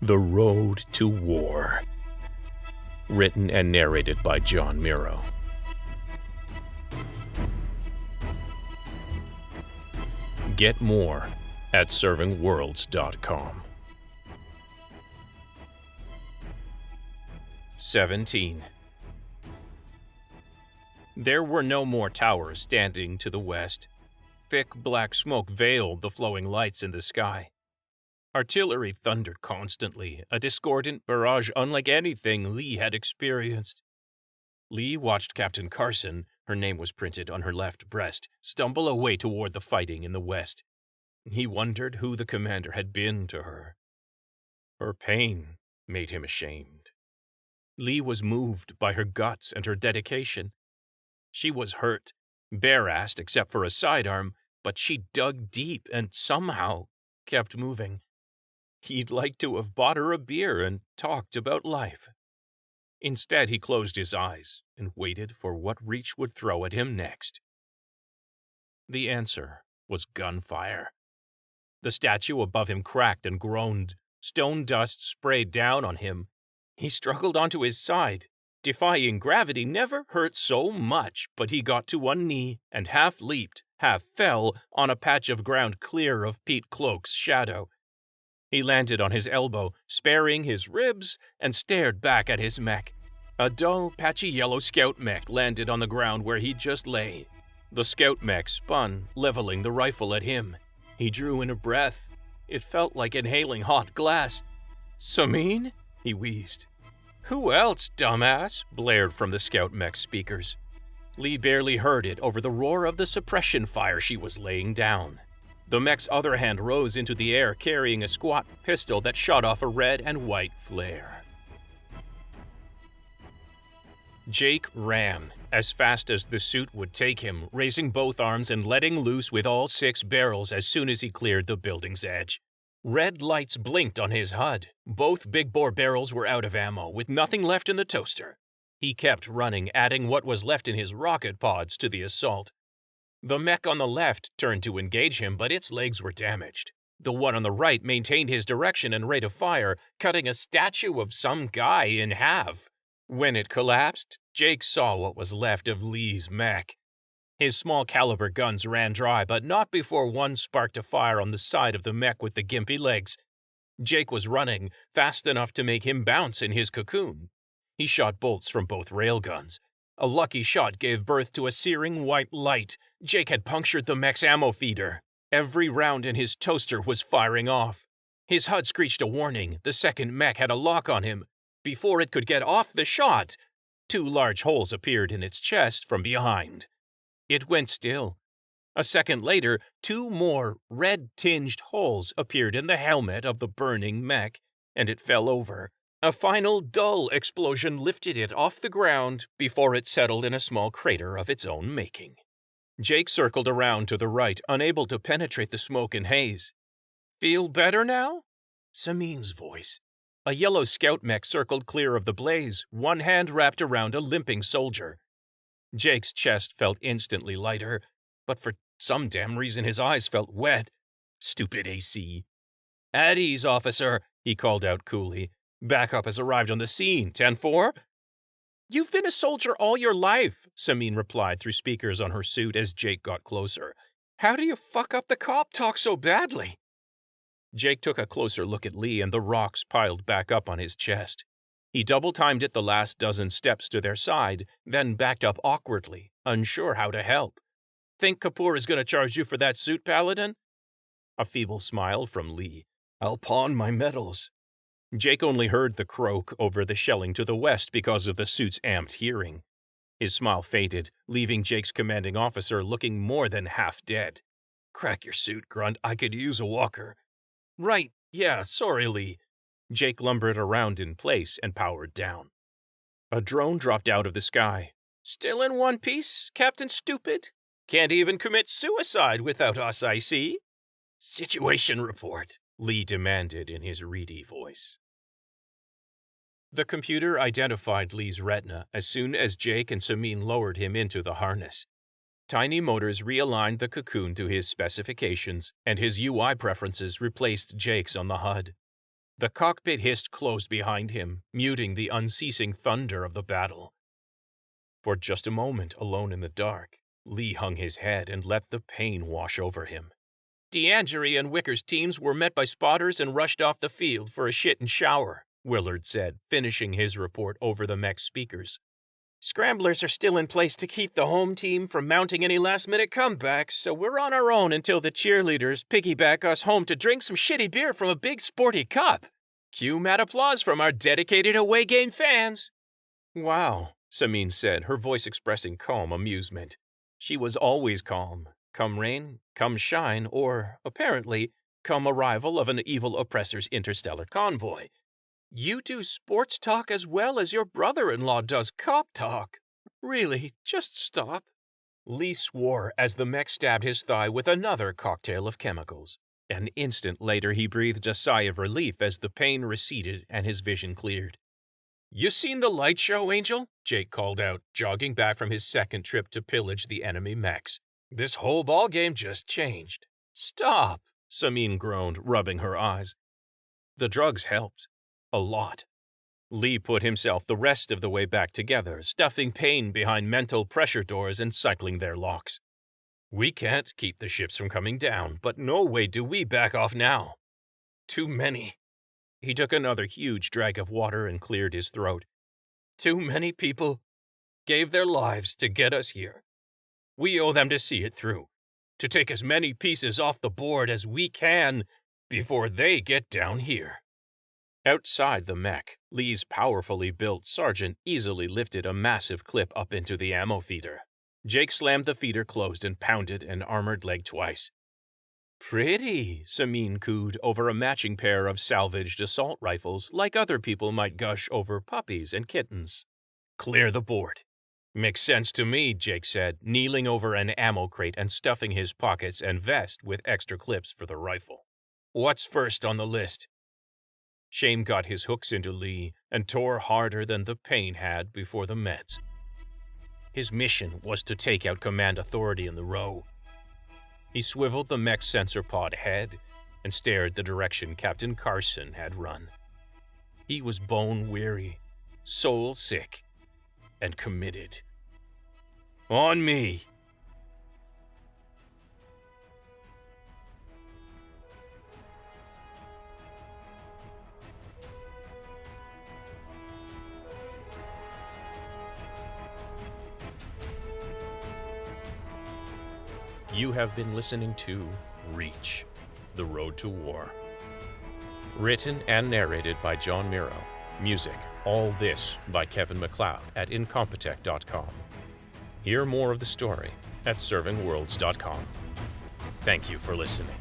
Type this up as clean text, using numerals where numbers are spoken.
The Road to War. Written and narrated by John Miro. Get more at servingworlds.com. 17. There were no more towers standing to the west. Thick black smoke veiled the flowing lights in the sky. Artillery thundered constantly, a discordant barrage unlike anything Lee had experienced. Lee watched Captain Carson, her name was printed on her left breast, stumble away toward the fighting in the west. He wondered who the commander had been to her. Her pain made him ashamed. Lee was moved by her guts and her dedication. She was hurt, bare-assed except for a sidearm, but she dug deep and somehow kept moving. He'd like to have bought her a beer and talked about life. Instead, he closed his eyes and waited for what Reach would throw at him next. The answer was gunfire. The statue above him cracked and groaned. Stone dust sprayed down on him. He struggled onto his side. Defying gravity never hurt so much, but he got to one knee and half leaped, half fell on a patch of ground clear of Pete Cloak's shadow. He landed on his elbow, sparing his ribs, and stared back at his mech. A dull, patchy yellow scout mech landed on the ground where he just lay. The scout mech spun, leveling the rifle at him. He drew in a breath. It felt like inhaling hot glass. "Sameen?" he wheezed. "Who else, dumbass?" blared from the scout mech speakers. Lee barely heard it over the roar of the suppression fire she was laying down. The mech's other hand rose into the air, carrying a squat pistol that shot off a red and white flare. Jake ran, as fast as the suit would take him, raising both arms and letting loose with all 6 barrels as soon as he cleared the building's edge. Red lights blinked on his HUD. Both big-bore barrels were out of ammo, with nothing left in the toaster. He kept running, adding what was left in his rocket pods to the assault. The mech on the left turned to engage him, but its legs were damaged. The one on the right maintained his direction and rate of fire, cutting a statue of some guy in half. When it collapsed, Jake saw what was left of Lee's mech. His small-caliber guns ran dry, but not before one sparked a fire on the side of the mech with the gimpy legs. Jake was running, fast enough to make him bounce in his cocoon. He shot bolts from both railguns. A lucky shot gave birth to a searing white light. Jake had punctured the mech's ammo feeder. Every round in his toaster was firing off. His HUD screeched a warning. The second mech had a lock on him. Before it could get off the shot, 2 large holes appeared in its chest from behind. It went still. A second later, 2 more red-tinged holes appeared in the helmet of the burning mech, and it fell over. A final dull explosion lifted it off the ground before it settled in a small crater of its own making. Jake circled around to the right, unable to penetrate the smoke and haze. "Feel better now?" Sameen's voice. A yellow scout mech circled clear of the blaze, one hand wrapped around a limping soldier. Jake's chest felt instantly lighter, but for some damn reason his eyes felt wet. Stupid AC. "At ease, officer," he called out coolly. "Backup has arrived on the scene. 10-4? "You've been a soldier all your life," Sameen replied through speakers on her suit as Jake got closer. "How do you fuck up the cop talk so badly?" Jake took a closer look at Lee, and the rocks piled back up on his chest. He double-timed it the last dozen steps to their side, then backed up awkwardly, unsure how to help. "Think Kapoor is going to charge you for that suit, Paladin?" A feeble smile from Lee. "I'll pawn my medals." Jake only heard the croak over the shelling to the west because of the suit's amped hearing. His smile faded, leaving Jake's commanding officer looking more than half dead. "Crack your suit, Grunt. I could use a walker." "Right, yeah, sorry, Lee." Jake lumbered around in place and powered down. A drone dropped out of the sky. "Still in one piece, Captain Stupid? Can't even commit suicide without us, I see." "Situation report," Lee demanded in his reedy voice. The computer identified Lee's retina as soon as Jake and Sameen lowered him into the harness. Tiny motors realigned the cocoon to his specifications, and his UI preferences replaced Jake's on the HUD. The cockpit hissed closed behind him, muting the unceasing thunder of the battle. For just a moment, alone in the dark, Lee hung his head and let the pain wash over him. DeAngery and Wicker's teams were met by spotters and rushed off the field for a shit and shower, Willard said, finishing his report over the mech speakers. Scramblers are still in place to keep the home team from mounting any last-minute comebacks, so we're on our own until the cheerleaders piggyback us home to drink some shitty beer from a big sporty cup. Cue mad applause from our dedicated away game fans. Wow, Samin said, her voice expressing calm amusement. She was always calm, come rain, come shine, or, apparently, come arrival of an evil oppressor's interstellar convoy. You do sports talk as well as your brother-in-law does cop talk. Really, just stop. Lee swore as the mech stabbed his thigh with another cocktail of chemicals. An instant later, he breathed a sigh of relief as the pain receded and his vision cleared. You seen the light show, Angel? Jake called out, jogging back from his second trip to pillage the enemy mechs. This whole ballgame just changed. Stop, Samin groaned, rubbing her eyes. The drugs helped. A lot. Lee put himself the rest of the way back together, stuffing pain behind mental pressure doors and cycling their locks. We can't keep the ships from coming down, but no way do we back off now. Too many. He took another huge drag of water and cleared his throat. Too many people gave their lives to get us here. We owe them to see it through, to take as many pieces off the board as we can before they get down here. Outside the mech, Lee's powerfully built sergeant easily lifted a massive clip up into the ammo feeder. Jake slammed the feeder closed and pounded an armored leg twice. Pretty, Samin cooed over a matching pair of salvaged assault rifles like other people might gush over puppies and kittens. Clear the board. Makes sense to me, Jake said, kneeling over an ammo crate and stuffing his pockets and vest with extra clips for the rifle. What's first on the list? Shame got his hooks into Lee and tore harder than the pain had before the meds. His mission was to take out command authority in the row. He swiveled the mech sensor pod head and stared the direction Captain Carson had run. He was bone-weary, soul-sick, and committed. On me! You have been listening to Reach, The Road to War. Written and narrated by John Miro. Music, All This by Kevin MacLeod at Incompetech.com. Hear more of the story at servingworlds.com. Thank you for listening.